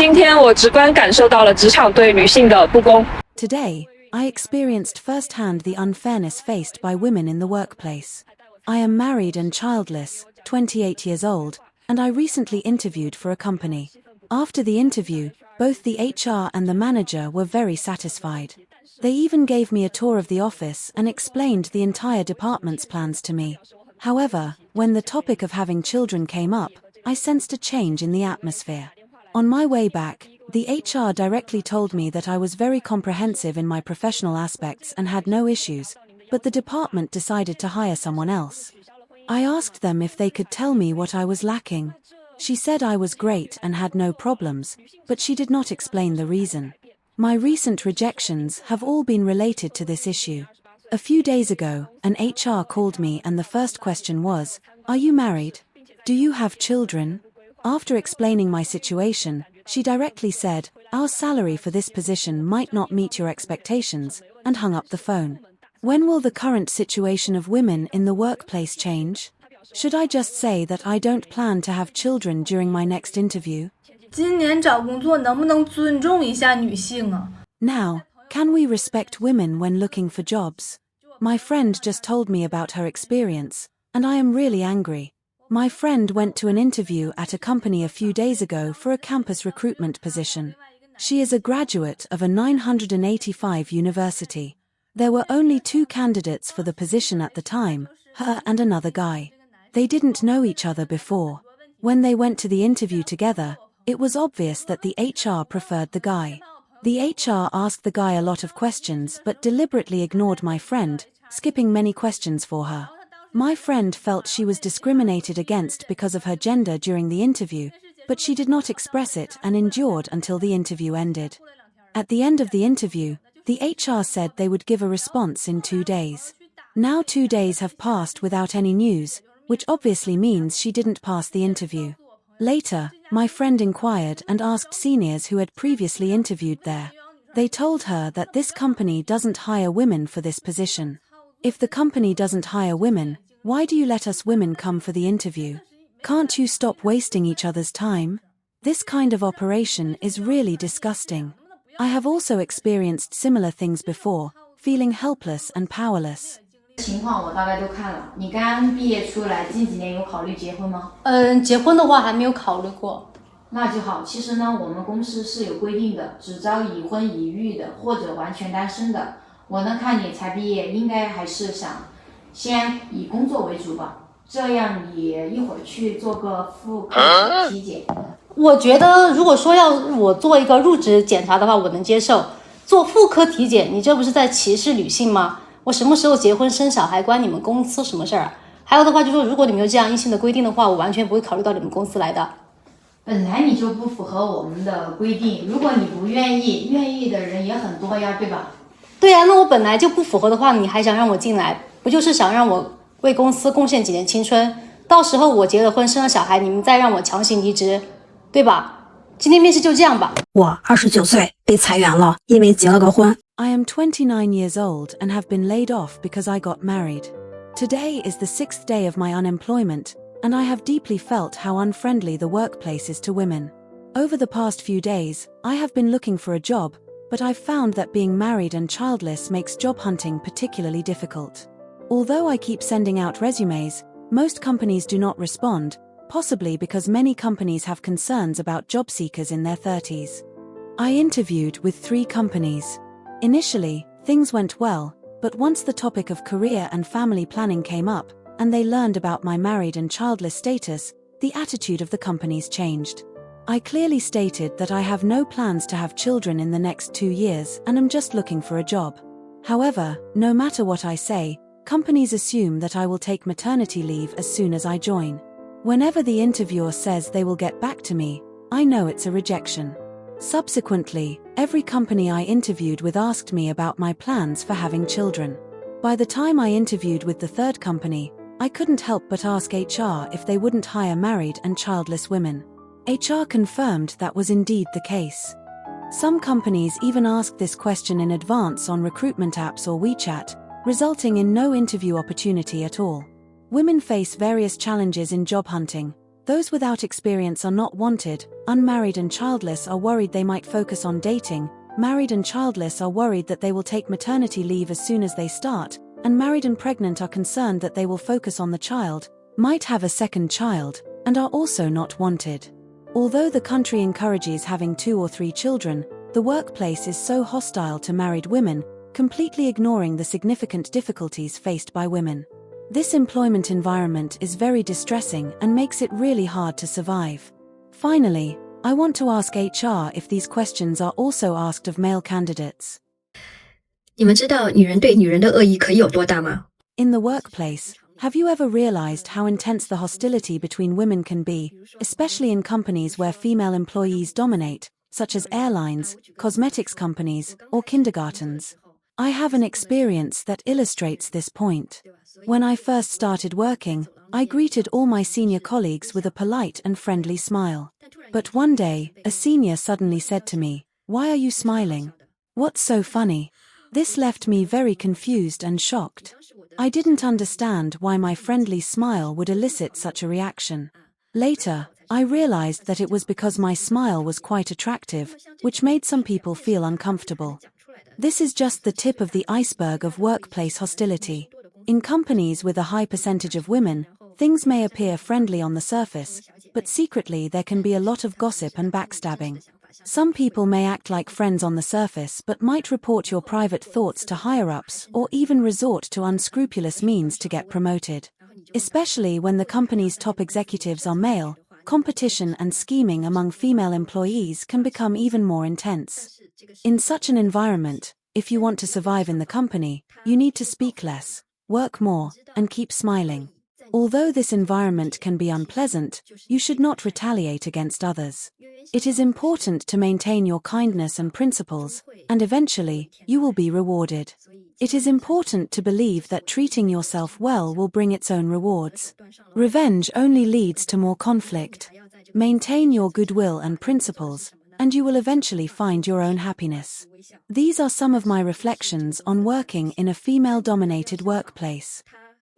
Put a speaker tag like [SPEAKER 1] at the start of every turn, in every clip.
[SPEAKER 1] 今天我直观感受到了职场对女性的不公。
[SPEAKER 2] Today, I experienced firsthand the unfairness faced by women in the workplace. I am married and childless, 28 years old, and I recently interviewed for a company. After the interview, both the HR and the manager were very satisfied. They even gave me a tour of the office and explained the entire department's plans to me. However, when the topic of having children came up, I sensed a change in the atmosphere. On my way back, the HR directly told me that I was very comprehensive in my professional aspects and had no issues, but the department decided to hire someone else. I asked them if they could tell me what I was lacking. She said I was great and had no problems, but she did not explain the reason. My recent rejections have all been related to this issue. A few days ago, an HR called me and the first question was, "Are you married? Do you have children?" After explaining my situation, she directly said, "Our salary for this position might not meet your expectations," and hung up the phone. When will the current situation of women in the workplace change? Should I just say that I don't plan to have children during my next interview?
[SPEAKER 3] 今年找工作能不能尊重一下女性啊？
[SPEAKER 2] Now, can we respect women when looking for jobs? My friend just told me about her experience, and I am really angry. My friend went to an interview at a company a few days ago for a campus recruitment position. She is a graduate of a 985 university. There were only 2 candidates for the position at the time, her and another guy. They didn't know each other before. When they went to the interview together, it was obvious that the HR preferred the guy. The HR asked the guy a lot of questions but deliberately ignored my friend, skipping many questions for her. My friend felt she was discriminated against because of her gender during the interview, but she did not express it and endured until the interview ended. At the end of the interview, the HR said they would give a response in 2 days. Now 2 days have passed without any news, which obviously means she didn't pass the interview. Later, my friend inquired and asked seniors who had previously interviewed there. They told her that this company doesn't hire women for this position. If the company doesn't hire women, why do you let us women come for the interview? Can't you stop wasting each other's time? This kind of operation is really disgusting. I have also experienced similar things before, feeling helpless and powerless.
[SPEAKER 4] 情况我大概都看了。你刚毕业出来，近几年有考虑结婚吗？
[SPEAKER 3] 结婚的话还没有考虑过。
[SPEAKER 4] 那就好。其实呢，我们公司是有规定的，只招已婚已育的或者完全单身的。我呢看你才毕业，应该还是想先以工作为主吧。这样你一会儿去做个妇科体检。
[SPEAKER 3] 我觉得如果说要我做一个入职检查的话，我能接受。做妇科体检，你这不是在歧视女性吗？我什么时候结婚生小孩关你们公司什么事儿啊？还有的话就是说，如果你们有这样硬性的规定的话，我完全不会考虑到你们公司来的。
[SPEAKER 4] 本来你就不符合我们的规定，如果你不愿意，愿意的人也很多呀，对吧？
[SPEAKER 3] 对呀，那我本来就不符合的话，你还想让我进来，不就是想让我为公司贡献几年青春？到时候我结了婚生了小孩，你们再让我强行离职，对吧？今天面试就这样吧。
[SPEAKER 5] 我29岁被裁员了，因为结了个婚。
[SPEAKER 2] I am 29 years old and have been laid off because I got married. Today is the 6th day of my unemployment, and I have deeply felt how unfriendly the workplace is to women. Over the past few days, I have been looking for a job, but I've found that being married and childless makes job hunting particularly difficult. Although I keep sending out resumes, most companies do not respond, possibly because many companies have concerns about job seekers in their 30s. I interviewed with 3 companies. Initially, things went well, but once the topic of career and family planning came up, and they learned about my married and childless status, the attitude of the companies changed. I clearly stated that I have no plans to have children in the next 2 years and am just looking for a job. However, no matter what I say, companies assume that I will take maternity leave as soon as I join. Whenever the interviewer says they will get back to me, I know it's a rejection. Subsequently, every company I interviewed with asked me about my plans for having children. By the time I interviewed with the 3rd company, I couldn't help but ask HR if they wouldn't hire married and childless women. HR confirmed that was indeed the case. Some companies even asked this question in advance on recruitment apps or WeChat, resulting in no interview opportunity at all. Women face various challenges in job hunting. Those without experience are not wanted, Unmarried and childless are worried they might focus on dating, married and childless are worried that they will take maternity leave as soon as they start, and married and pregnant are concerned that they will focus on the child, might have a second child, and are also not wanted. Although the country encourages having 2 or 3 children, the workplace is so hostile to married women, completely ignoring the significant difficulties faced by women. This employment environment is very distressing and makes it really hard to survive. Finally, I want to ask HR if these questions are also asked of male candidates.
[SPEAKER 5] 你们知道女人对女人的恶意可以有多大吗？
[SPEAKER 2] In the workplace, have you ever realized how intense the hostility between women can be, especially in companies where female employees dominate, such as airlines, cosmetics companies, or kindergartens? I have an experience that illustrates this point. When I first started working, I greeted all my senior colleagues with a polite and friendly smile. But one day, a senior suddenly said to me, "Why are you smiling? What's so funny?" This left me very confused and shocked. I didn't understand why my friendly smile would elicit such a reaction. Later, I realized that it was because my smile was quite attractive, which made some people feel uncomfortable. This is just the tip of the iceberg of workplace hostility. In companies with a high percentage of women, things may appear friendly on the surface, but secretly there can be a lot of gossip and backstabbing. Some people may act like friends on the surface but might report your private thoughts to higher-ups or even resort to unscrupulous means to get promoted. Especially when the company's top executives are male, competition and scheming among female employees can become even more intense. In such an environment, if you want to survive in the company, you need to speak less, work more, and keep smiling. Although this environment can be unpleasant, you should not retaliate against others. It is important to maintain your kindness and principles, and eventually, you will be rewarded. It is important to believe that treating yourself well will bring its own rewards. Revenge only leads to more conflict. Maintain your goodwill and principles, and you will eventually find your own happiness. These are some of my reflections on working in a female-dominated workplace.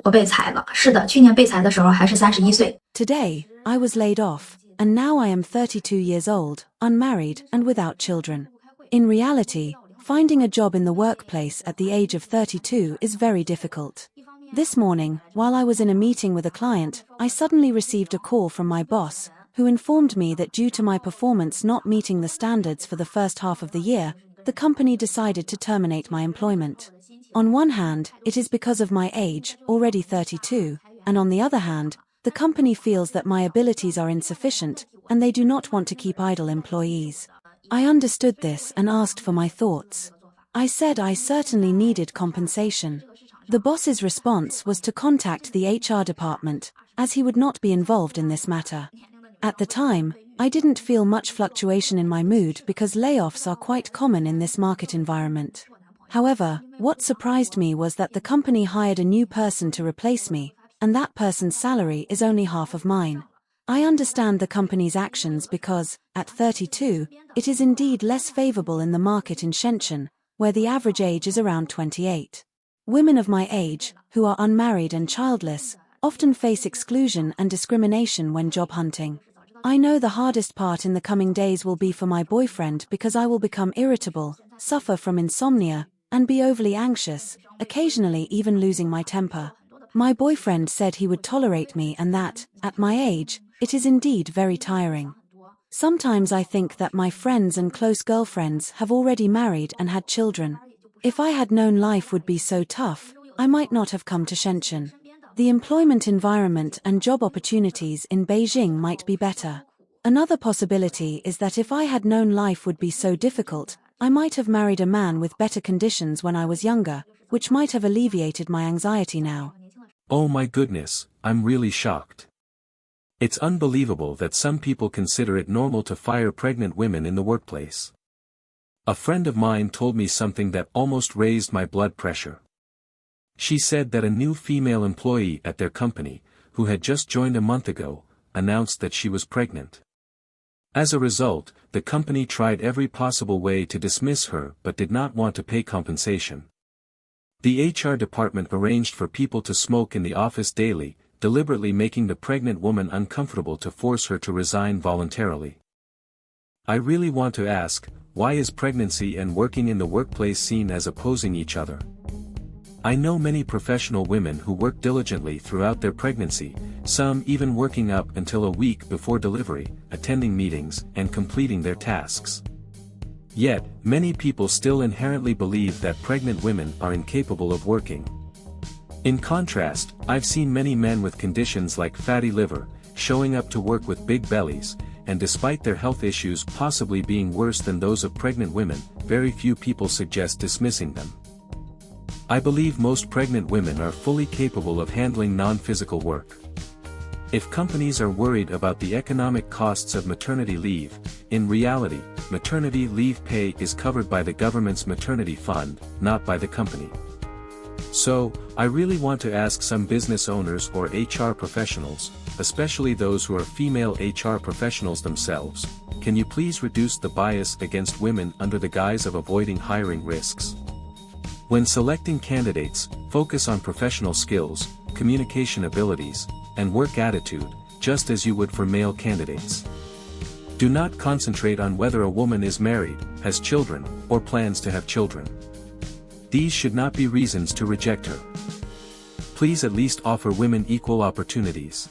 [SPEAKER 5] 我被裁了，是的，去年被裁的时候还是31岁。
[SPEAKER 2] Today, I was laid off, and now I am 32 years old, unmarried and without children. In reality, finding a job in the workplace at the age of 32 is very difficult. This morning, while I was in a meeting with a client, I suddenly received a call from my boss, who informed me that due to my performance not meeting the standards for the first half of the year, the company decided to terminate my employment. On one hand, it is because of my age, already 32, and on the other hand, the company feels that my abilities are insufficient, and they do not want to keep idle employees. I understood this and asked for my thoughts. I said I certainly needed compensation. The boss's response was to contact the HR department, as he would not be involved in this matter. At the time, I didn't feel much fluctuation in my mood because layoffs are quite common in this market environment. However, what surprised me was that the company hired a new person to replace me, and that person's salary is only half of mine. I understand the company's actions because, at 32, it is indeed less favorable in the market in Shenzhen, where the average age is around 28. Women of my age, who are unmarried and childless, often face exclusion and discrimination when job hunting. I know the hardest part in the coming days will be for my boyfriend because I will become irritable, suffer from insomnia, and be overly anxious, occasionally even losing my temper. My boyfriend said he would tolerate me and that, at my age, it is indeed very tiring. Sometimes I think that my friends and close girlfriends have already married and had children. If I had known life would be so tough, I might not have come to Shenzhen. The employment environment and job opportunities in Beijing might be better. Another possibility is that if I had known life would be so difficult, I might have married a man with better conditions when I was younger, which might have alleviated my anxiety now.
[SPEAKER 6] Oh my goodness, I'm really shocked. It's unbelievable that some people consider it normal to fire pregnant women in the workplace. A friend of mine told me something that almost raised my blood pressure. She said that a new female employee at their company, who had just joined a month ago, announced that she was pregnant. As a result, the company tried every possible way to dismiss her but did not want to pay compensation. The HR department arranged for people to smoke in the office daily, deliberately making the pregnant woman uncomfortable to force her to resign voluntarily. I really want to ask, why is pregnancy and working in the workplace seen as opposing each other? I know many professional women who work diligently throughout their pregnancy, some even working up until a week before delivery, attending meetings, and completing their tasks. Yet, many people still inherently believe that pregnant women are incapable of working. In contrast, I've seen many men with conditions like fatty liver, showing up to work with big bellies, and despite their health issues possibly being worse than those of pregnant women, very few people suggest dismissing them. I believe most pregnant women are fully capable of handling non-physical work. If companies are worried about the economic costs of maternity leave, in reality, maternity leave pay is covered by the government's maternity fund, not by the company. So, I really want to ask some business owners or HR professionals, especially those who are female HR professionals themselves, can you please reduce the bias against women under the guise of avoiding hiring risks? When selecting candidates, focus on professional skills, communication abilities, and work attitude, just as you would for male candidates. Do not concentrate on whether a woman is married, has children, or plans to have children. These should not be reasons to reject her. Please at least offer women equal opportunities.